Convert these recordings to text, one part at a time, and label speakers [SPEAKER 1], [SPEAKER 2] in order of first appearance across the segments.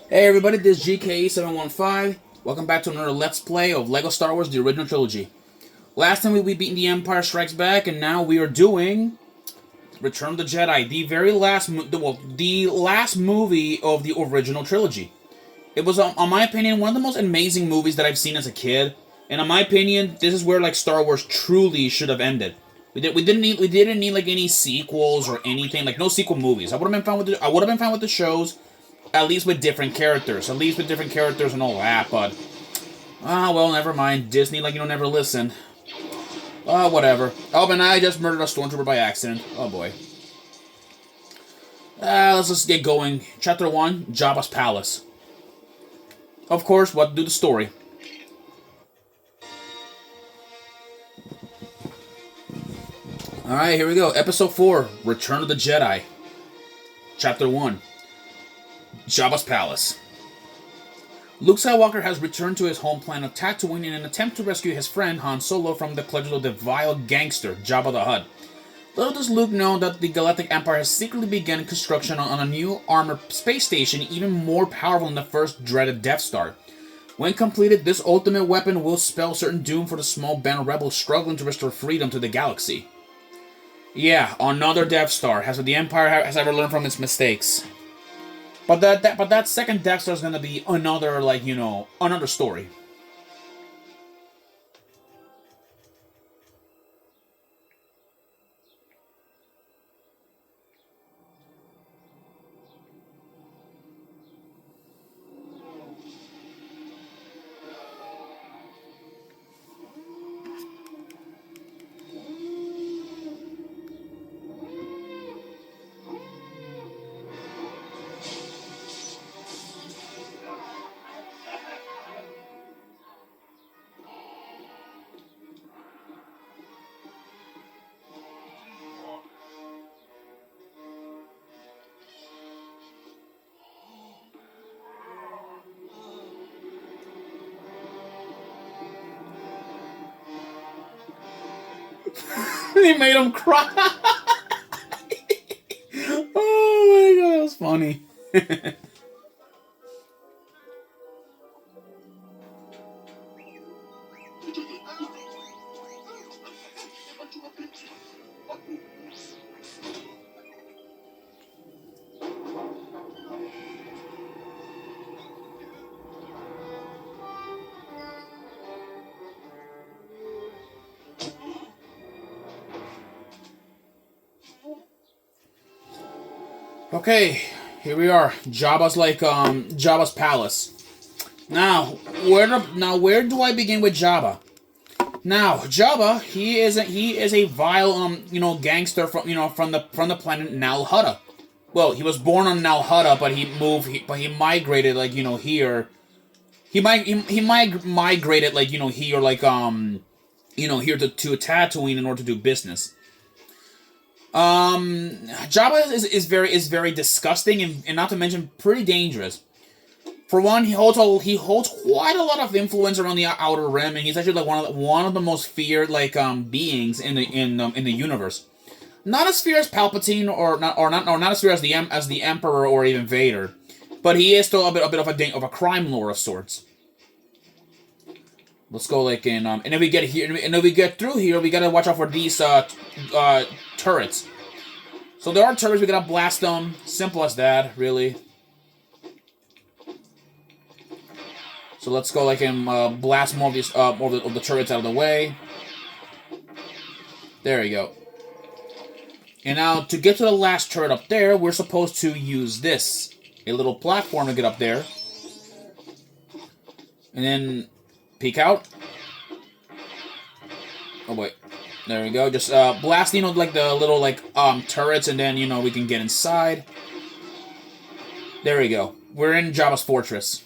[SPEAKER 1] Hey everybody, this is GKE715. Welcome back to another Let's Play of LEGO Star Wars The Original Trilogy. Last time we beat The Empire Strikes Back, and now we are doing Return of the Jedi, the very last, the last movie of the original trilogy. It was, in my opinion, one of the most amazing movies that I've seen as a kid, and in my opinion, this is where like Star Wars truly should have ended. We didn't need like any sequels or anything, like no sequel movies. I would have been fine with the shows. At least with different characters. And all that, but... well, never mind. Disney, like, never listen. Whatever. Oh, and I just murdered a stormtrooper by accident. Oh, boy. Let's just get going. Chapter 1, Jabba's Palace. Of course, what do the story? Alright, here we go. Episode 4, Return of the Jedi. Chapter 1. Jabba's Palace. Luke Skywalker has returned to his home planet Tatooine in an attempt to rescue his friend Han Solo from the clutches of the vile gangster Jabba the Hutt. Little does Luke know that the Galactic Empire has secretly begun construction on a new armored space station even more powerful than the first dreaded Death Star. When completed, this ultimate weapon will spell certain doom for the small band of rebels struggling to restore freedom to the galaxy. Yeah, another Death Star. Has the Empire has ever learned from its mistakes? But that second Death Star is gonna be another, another story. They made him cry. Oh my god, that was funny. Okay, here we are. Jabba's palace. Now, where do I begin with Jabba? Now, Jabba, he is a vile gangster from the planet Nal Hutta. Well, he was born on Nal Hutta, but he migrated here. Migrated here here to Tatooine in order to do business. Jabba is very disgusting and not to mention pretty dangerous. For one, he holds quite a lot of influence around the Outer Rim, and he's actually like one of the most feared beings in the universe. Not as feared as Palpatine or not as feared as the Emperor or even Vader, but he is still a bit of a crime lord of sorts. Let's go and if we get here and if we get through here, we gotta watch out for these turrets. So there are turrets, we gotta blast them. Simple as that, really. So let's go and blast more of these more of the turrets out of the way. There we go. And now to get to the last turret up there, we're supposed to use this, a little platform to get up there, and then peek out. Oh wait, there we go. Just blasting the little turrets, and then we can get inside. There we go. We're in Jabba's fortress.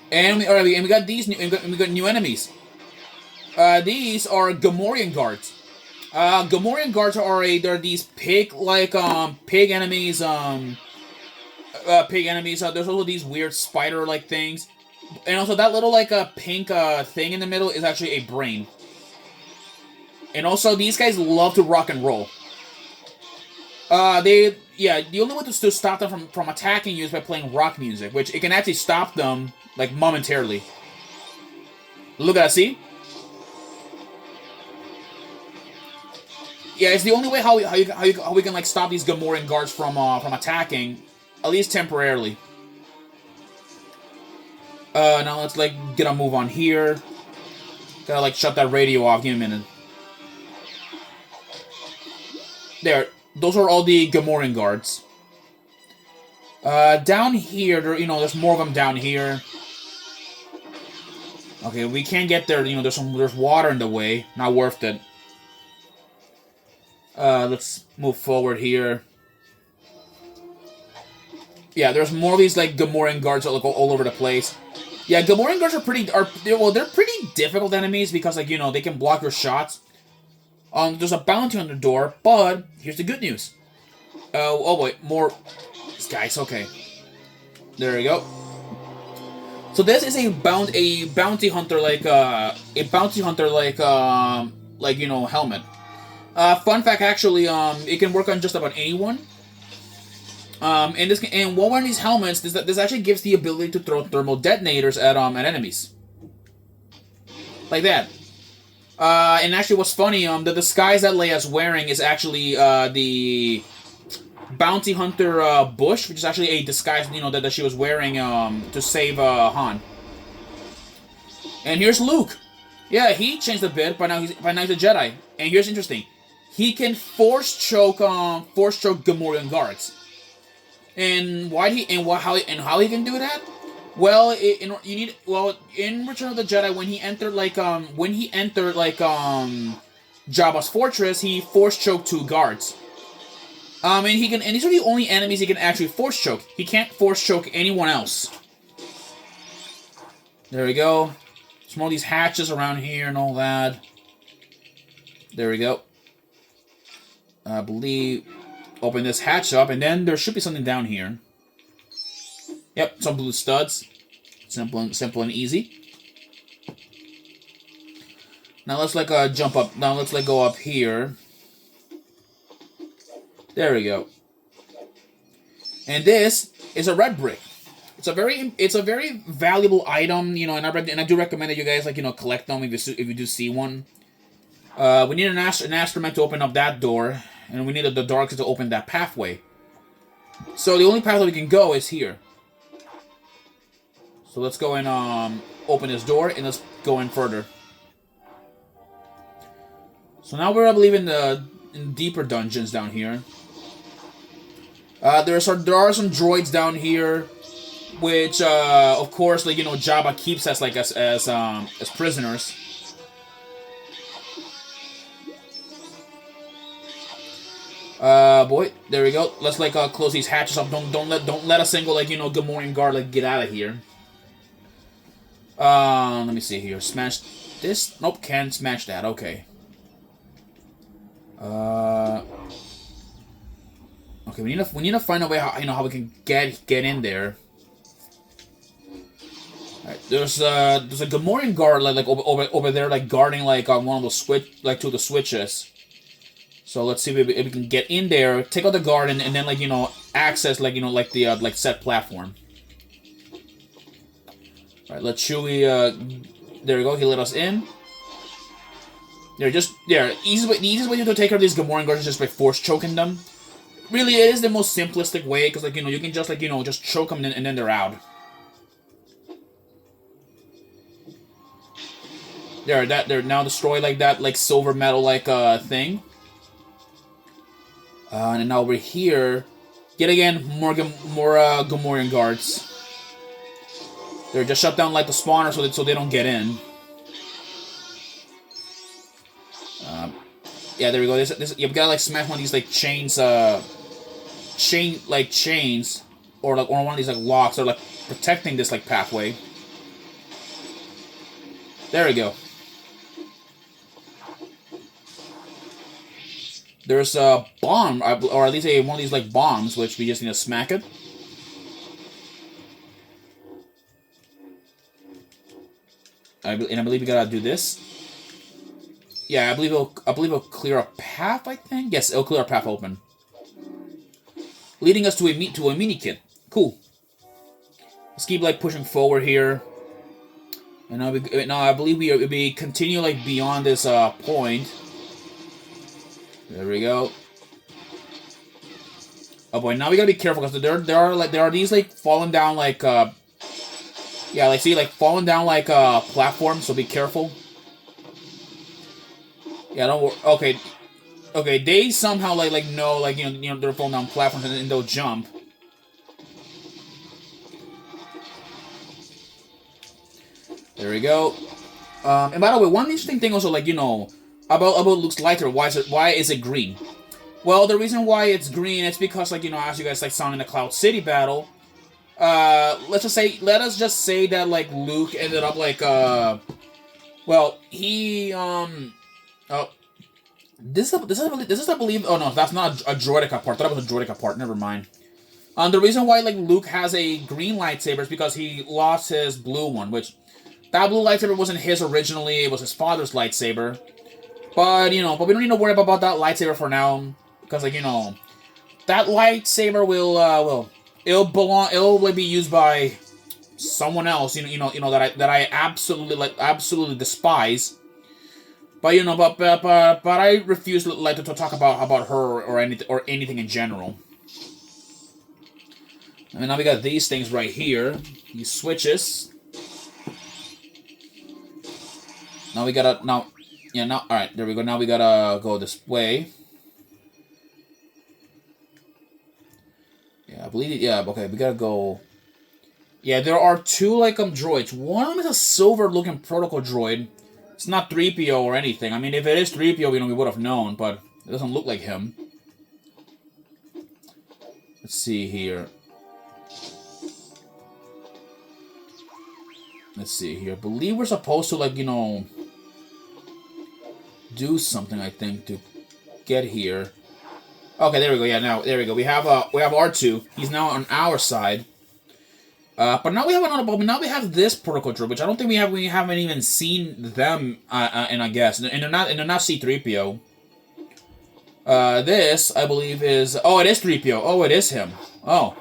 [SPEAKER 1] And we got these new, we got new enemies. These are Gamorrean guards. Gamorrean guards they're these pig enemies. Pig enemies. There's also these weird spider things, and also that little pink thing in the middle is actually a brain. And also these guys love to rock and roll. They yeah, the only way to stop them from attacking you is by playing rock music, which it can actually stop them, like, momentarily. Look at that, see? Yeah, it's the only way how we can, like, stop these Gamorrean guards from attacking, at least temporarily. Now let's, like, get a move on here. Gotta, like, shut that radio off. Give me a minute. There. Those are all the Gamorrean guards. Down here, there's more of them down here. Okay, we can't get there. There's water in the way. Not worth it. Let's move forward here. Yeah, there's more of these, like, Gamorrean guards that look all over the place. Yeah, Gamorrean guards they're pretty difficult enemies because, like, they can block your shots. There's a bounty on the door, but here's the good news. Oh boy, more. These guys, okay. There we go. So this is a bounty hunter helmet. Fun fact, actually, it can work on just about anyone. And one of these helmets, this actually gives the ability to throw thermal detonators at enemies, like that. And actually, what's funny, the disguise that Leia's wearing is actually the bounty hunter bush, which is actually a disguise that she was wearing to save Han. And here's Luke. Yeah, he changed a bit, but now he's a Jedi. And here's interesting. He can force choke Gamorrean guards. And how he can do that? Well, in Return of the Jedi, when he entered Jabba's fortress, he force choked 2 guards. And these are the only enemies he can actually force choke. He can't force choke anyone else. There we go. There's more of these hatches around here and all that. There we go. I believe. Open this hatch up, and then there should be something down here. Yep, some blue studs. Simple and easy. Now let's jump up. Now let's go up here. There we go. And this is a red brick. It's a very valuable item, and I do recommend that you guys collect them if you do see one. We need an astromech to open up that door. And we need the Darkseid to open that pathway. So the only path that we can go is here. So let's go and open this door, and let's go in further. So now we're, I believe, in deeper dungeons down here. There are some droids down here, which of course, Jabba keeps as prisoners. Boy, there we go. Let's close these hatches up. Don't let a single Gamorrean guard get out of here. Let me see here. Smash this. Nope, can't smash that. Okay. Okay, we need to find a way how we can get in there. All right, there's a Gamorrean guard over there guarding one of those two of the switches. So let's see if we can get in there, take out the guard, and then access the set platform. All right, let's Chewie. There we go. He let us in. The easiest way to take care of these Gamorrean guards is just by force choking them. Really, it is the most simplistic way because you can just just choke them and then they're out. They're now destroyed that silver metal thing. And now over here, yet again, more Gamorrean guards. They're just shut down the spawner so they don't get in. Yeah, there we go. You've got to smash one of these chains, chains, or one of these locks, or protecting this pathway. There we go. There's a bomb, or at least one of these bombs, which we just need to smack it. I believe we gotta do this. Yeah, I believe it'll clear a path. I think yes, it'll clear a path open. leading us to a mini kit. Cool. Let's keep like pushing forward here. And now I believe we continue like beyond this point. There we go. Oh boy, now we gotta be careful because there are these like falling down like yeah, like see like falling down like platforms, so be careful. Yeah, don't worry. Okay. Okay, they somehow like know like you know they're falling down platforms and they'll jump. There we go. And by the way, one interesting thing also like about Luke's lighter. Why is it green? Well, the reason why it's green is because like as you guys like saw in the Cloud City battle, let us just say that like Luke ended up like well he this is I believe, oh no, that's not a Droidica part. That was a Droidica part. Never mind. The reason why like Luke has a green lightsaber is because he lost his blue one, which that blue lightsaber wasn't his originally. It was his father's lightsaber. But we don't need to worry about that lightsaber for now because like that lightsaber it'll like be used by someone else. That I absolutely despise. But but I refuse like to talk about her or anything in general. And now we got these things right here. These switches. Now we gotta all right, there we go. Now we gotta go this way. Yeah, I believe it. Yeah, okay, we gotta go. Yeah, there are two like droids. One of them is a silver-looking protocol droid. It's not 3PO or anything. I mean, if it is 3PO, we would have known, but it doesn't look like him. Let's see here. Let's see here. I believe we're supposed to like do something. I think to get here. Okay, there we go. Yeah, now there we go. We have R2. He's now on our side. But now we have another. But now we have this protocol droid, which I don't think we have. We haven't even seen them. And I guess, and they're not C-3PO. This I believe is. Oh, it is 3PO. Oh, it is him. Oh,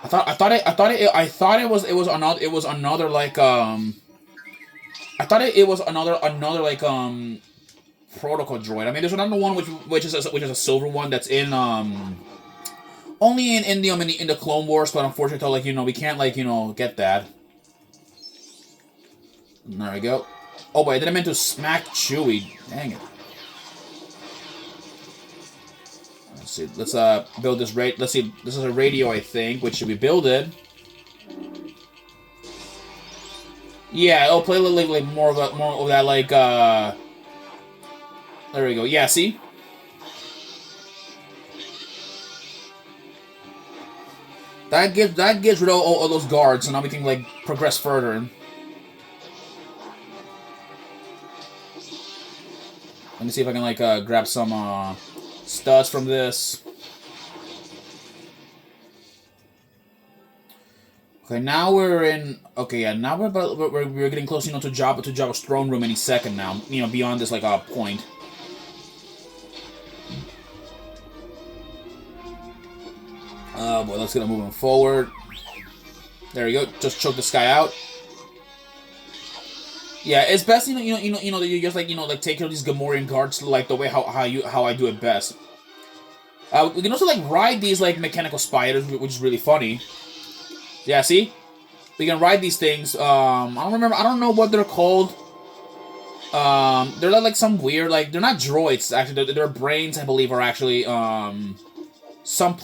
[SPEAKER 1] I thought it was another like I thought it was another like protocol droid. I mean, there's another one which is a silver one that's in only in the Clone Wars, but unfortunately, like we can't like get that. There we go. Oh boy, I didn't mean to smack Chewie. Dang it. Let's see. Let's build this Let's see. This is a radio, I think. Which should we build it? Yeah, it'll play a little like more of that like There we go. Yeah, see. That gets rid of all those guards, so now we can like progress further. Let me see if I can like grab some studs from this. Okay, now we're in. Okay, yeah, now we're getting close, to Jabba's throne room any second now. Beyond this like point. Boy, let's get moving forward. There we go. Just choke this guy out. Yeah, it's best that you just like take care of these Gamorrean guards like the way how I do it best. We can also like ride these like mechanical spiders, which is really funny. Yeah, see, we can ride these things. I don't know what they're called. They're like some weird like they're not droids actually. Their brains I believe are actually some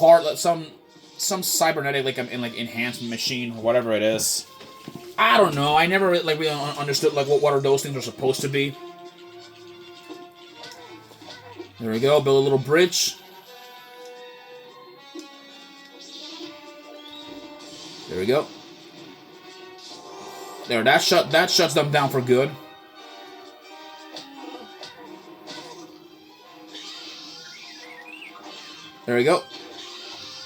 [SPEAKER 1] cybernetic like enhanced machine or whatever it is. I don't know. I never like really understood like what are those things are supposed to be. There we go. Build a little bridge. There we go. There, that shuts them down for good. There we go.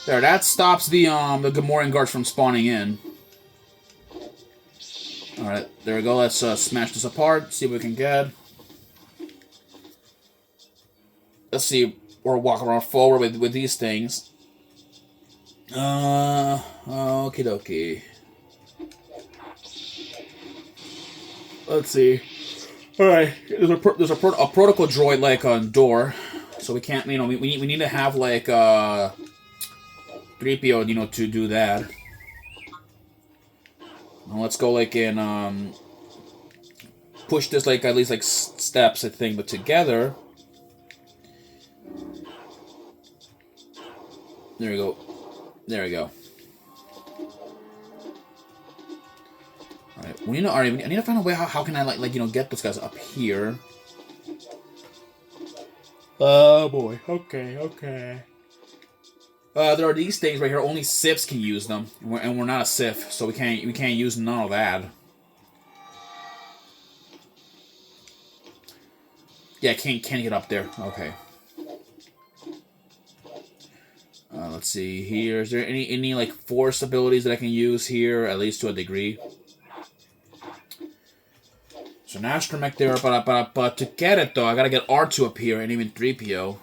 [SPEAKER 1] There, that stops the Gamorrean guards from spawning in. Alright, there we go. Let's smash this apart, see what we can get. Let's see, we're walking around forward with these things. Okie dokie. Let's see. Alright, there's a protocol droid, like, on door. So we can't, you know, we need to have, like, 3PO, you know, to do that. Now let's go, like, in, push this, like, at least, like, steps, I think, but together. There we go. There we go. Alright, we need to, alright, I need to find a way how can I, like, you know, get those guys up here. Oh, boy. Okay, okay. There are these things right here. Only Siths can use them, and we're not a Sith, so we can't use none of that. Yeah, can't get up there. Okay. Let's see here. Is there any like force abilities that I can use here, at least to a degree? So now astromech there, but to get it though, I gotta get R2 up here, and even 3PO.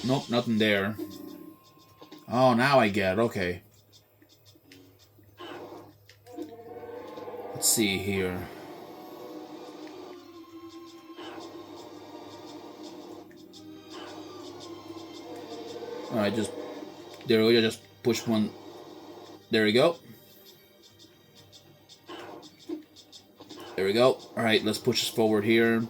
[SPEAKER 1] Nope, nothing there. Oh, now I get it. Okay. Let's see here. Alright, just... There we go, just push one... There we go. There we go. Alright, let's push this forward here.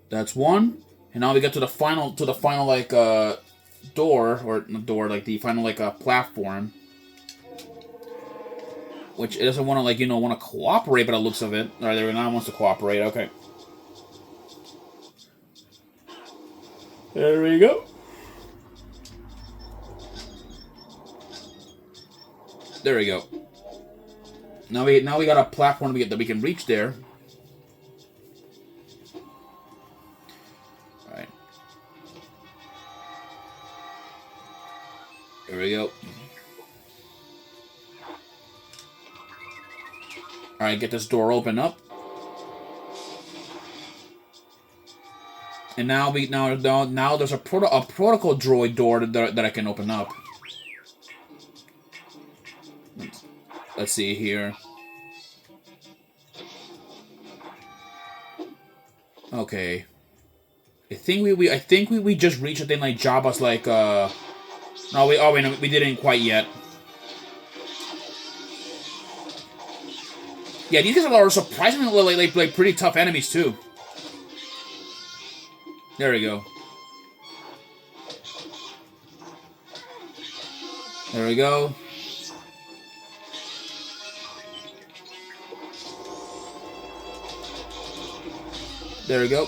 [SPEAKER 1] That's one. And now we get to the final, like, door, or not door, like, the final, like, platform. Which it doesn't want to, like, you know, want to cooperate by the looks of it. Alright, there we go, now it wants to cooperate, okay. There we go. There we go. Now we got a platform that we can reach there. All right. There we go. All right, get this door open up. And now there's a protocol droid door that I can open up. Let's see here. Okay. I think we just reached a thing like Jabba's like no, we didn't quite yet. Yeah, these guys are surprisingly like pretty tough enemies too. There we go. There we go. There we go.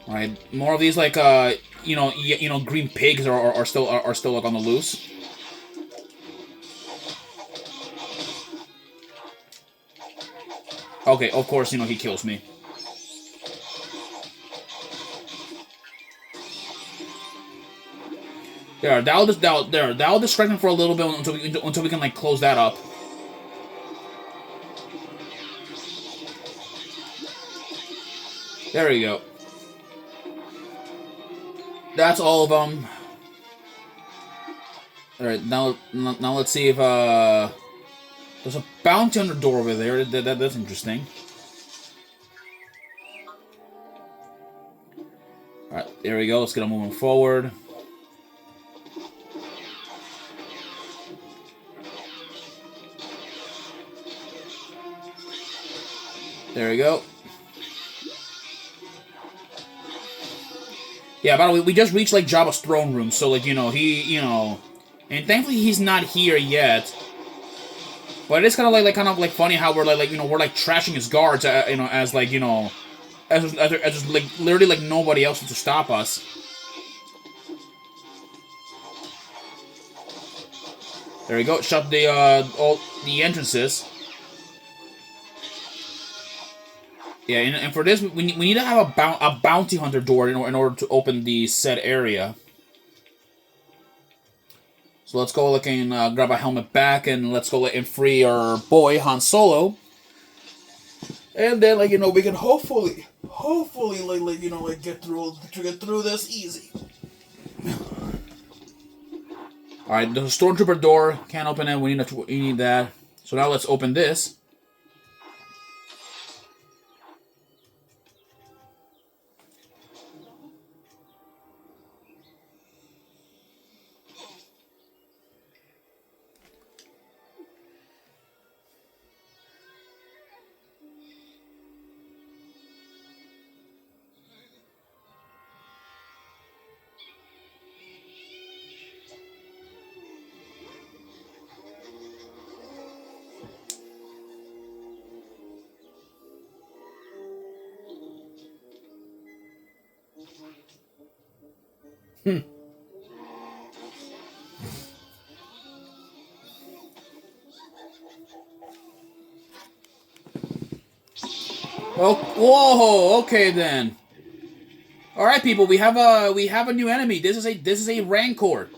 [SPEAKER 1] All right, more of these like you know green pigs are still like on the loose. Okay, of course, you know he kills me. There, that'll distract him for a little bit until we can like close that up. There we go. That's all of them. All right, now let's see if there's a bounty on the door over there. That's interesting. All right, there we go. Let's get them moving forward. There we go. Yeah, by the way, we just reached, like, Jabba's throne room, so, like, you know, and thankfully he's not here yet. But it is kind of like funny how we're, like, you know, we're, like, trashing his guards, you know, as, like, you know, as like, literally, like, nobody else to stop us. There we go, shut all the entrances. Yeah, and for this, we need to have a bounty hunter door in order to open the said area. So let's go look and grab a helmet back, and let's go and free our boy Han Solo. And then, like, we can hopefully, like, get through this easy. All right, the stormtrooper door can't open it. We need that. So now let's open this. Oh, whoa! Okay then. All right, people. We have a new enemy. This is a Rancor.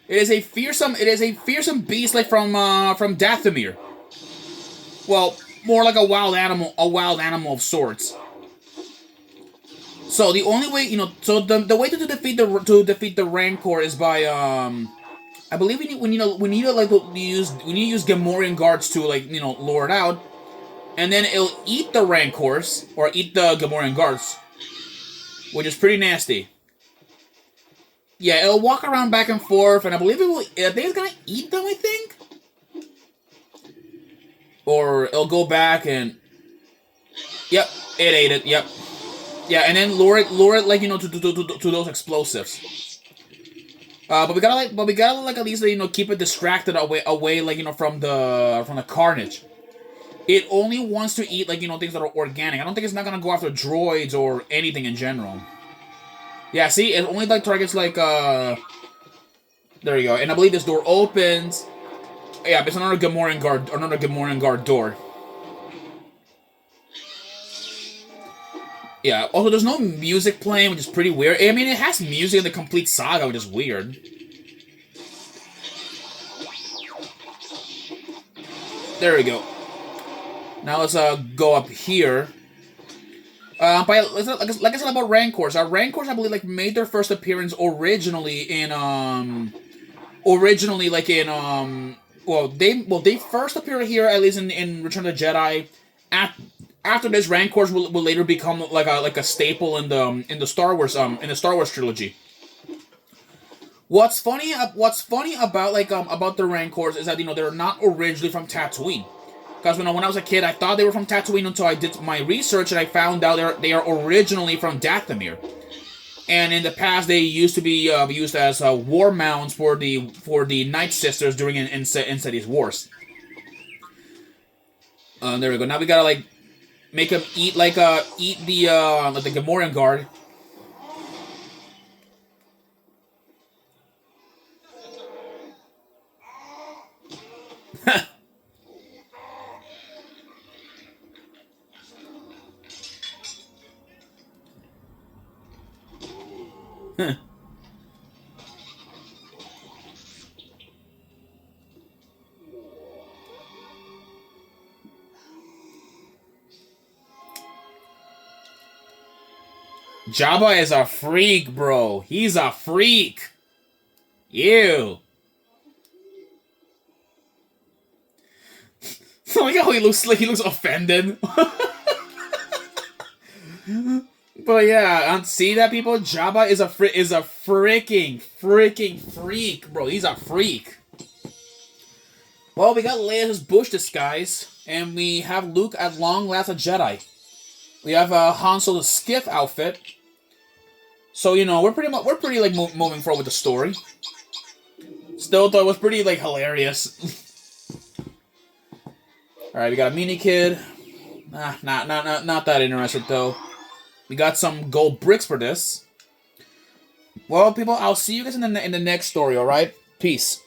[SPEAKER 1] It is a fearsome beast like from Dathomir. Well, more like a wild animal of sorts. So the only way, so the way to defeat the Rancor is by I believe we need to use Gamorrean guards to lure it out, and then it'll eat the Rancors or eat the Gamorrean guards, which is pretty nasty. Yeah, it'll walk around back and forth, and I think it's gonna eat them. I think, or it'll go back and, yep, it ate it. Yep. Yeah, and then lure it to those explosives. But we gotta at least keep it distracted away from the carnage. It only wants to eat things that are organic. I don't think it's not gonna go after droids or anything in general. Yeah, see, it only targets there you go. And I believe this door opens. Yeah, but it's another Gamorrean guard door. Yeah, also there's no music playing, which is pretty weird. I mean, it has music in the complete saga, which is weird. There we go. Now let's go up here. Like I said about Rancors. Rancors, I believe, made their first appearance originally in they first appeared here, at least in Return of the Jedi. After this, Rancors will later become like a staple in the Star Wars trilogy. What's funny about the Rancors is that they're not originally from Tatooine. Because when I was a kid, I thought they were from Tatooine until I did my research and I found out they are originally from Dathomir. And in the past, they used to be used as war mounts for the Night Sisters during Insidious Wars. There we go. Now we gotta make them eat the Gamorrean guard. Jabba is a freak, bro. He's a freak. Ew. Look how he looks offended. But yeah, see that, people? Jabba is a freaking freak, bro. He's a freak. Well, we got Leia's bush disguise, and we have Luke at long last a Jedi. We have Han Solo's skiff outfit. So we're pretty moving forward with the story. Still, though, it was pretty hilarious. All right, we got a mini kid. Not that interested though. We got some gold bricks for this. Well, people, I'll see you guys in the next story. All right, peace.